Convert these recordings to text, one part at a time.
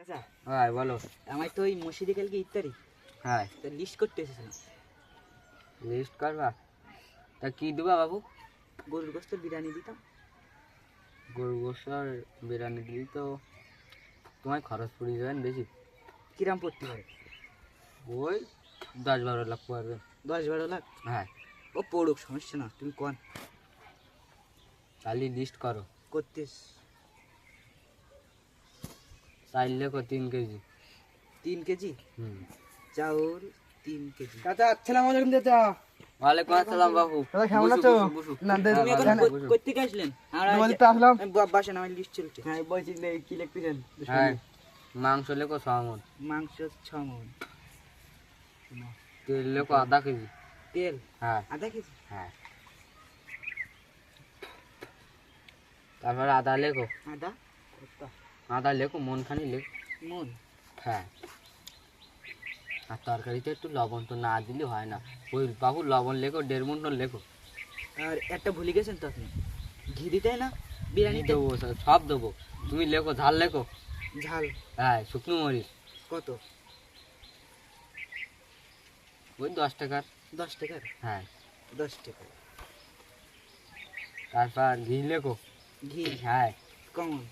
আচ্ছা হ্যাঁ বলো। আমার তো ওই মসজিদে কালকে ইফতারি, হ্যাঁ তো লিস্ট করতে এসেছিলাম। লিস্ট করবা? তা কি দেবা বাবু? গরুর গোস্তের বিরিয়ানি দিতাম। গরু গোসর বিরিয়ানি দিলি তো তোমার খরচ পড়ে যাবেন বেশি। কিরাম পড়তে পারে? ওই 10-12 লাখ পড়বে। 10-12 লাখ? হ্যাঁ ও পড়ুক, সমস্যা না, তুমি কোন তাহলে লিস্ট করো। করতেস। চাইলে 3 কেজি। 3 কেজি হুম। চাউল, 3 কেজি। চাচা আসসালামু আলাইকুম চাচা। ওয়ালাইকুম আসসালাম বাবু। দাদা কেমন বসো, আছো? বসো, বসো। না, হ্যাঁ, তুমি এখন ভালো, বসো। কই থেকে আসলেন? তোমাদের তো আসলাম। বাসেন, আমার লিস্ট চলছে। হ্যাঁ বলছি কি লিখতেছেন? হ্যাঁ মাংস লেখো 6 মণ, মাংস 6 মণ, তেল লেখো আধা কেজি। তেল হ্যাঁ আধা কেজি। হ্যাঁ তারপরে আদা লেখো। আদা আদা লেখো মনখানি লেখো। মন। হ্যাঁ আর তরকারিতে একটু লবণ তো না দিলে হয় না। ওই বাবু লবণ লেখো 1.5 মণ লেখো। আর একটা ভুলে গেছেন তো আপনি, ঘি দিতে হয় না বিরিয়ানিতে? দেবো সব দেবো। তুমি লেখো ঝাল লেখো। ঝাল হ্যাঁ শুকনো মরিচ কত? ওই 10 টাকার। 10 টাকার? হ্যাঁ 10 টাকা। তারপর ঘি লেখো। ঘি হ্যাঁ কমন।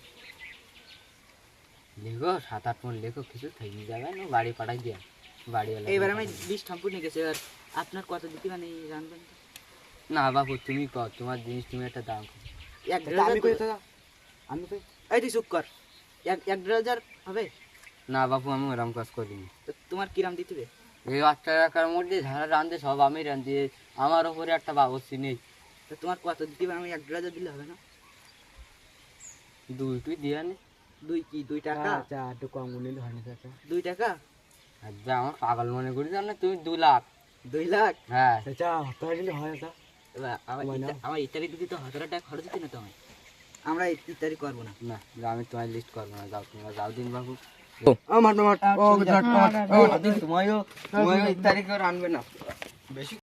লেখো 7-8 মণ লেখো, কিছু থেকে যাবে না বাড়ি পাঠাই দিয়ে বাড়ি এলাকা এইবার আমি পাঠাই দিও। লিস্ট সম্পূর্ণ গেছে। এবার আপনার কত দিতে মানে জানবেন তো? না বাবু তুমি কর, তোমার জিনিস তুমি একটা দাম কর। 1-1.5 আমি কই হাজার। চাচা? আমি কই? এই তুই চুপ কর। 1-1.5 হাজার হবে? না বাবু আমি ওরম কাজ করিনি। তো তোমার কিরাম দিতে হবে? এই 8 টাকার মধ্যে যারা রান্ধে সব আমি রান্ধি, আমার ওপরে একটা বাবুর্চি নেই। তো তোমার কত দিতে হবে? আমি 1.5 হাজার দিলে হবে না? তুই দিয়ে নে। 2 কি 2 টাকা? চাচা একটু কম নিলে হয় না চাচা? 2 টাকা? আচ্ছা আমার পাগল মনে করি না, তুমি 2 লাখ। 2 লাখ? হ্যাঁ চাচা তাই দিলে হয় চাচা? এবার হয় না? আমার ইত্যাদি দিতে তো 1000 টাকা খরচ দিতে না তো আমায়। আমরা ইত্যাদি করবো না। না আমি তোমার লিস্ট করবো না, যাও তোমরা যাও দিন বাবু। আমার ও গুজরাট তুমিও ইত্যাদি করে আনবে না বেশি।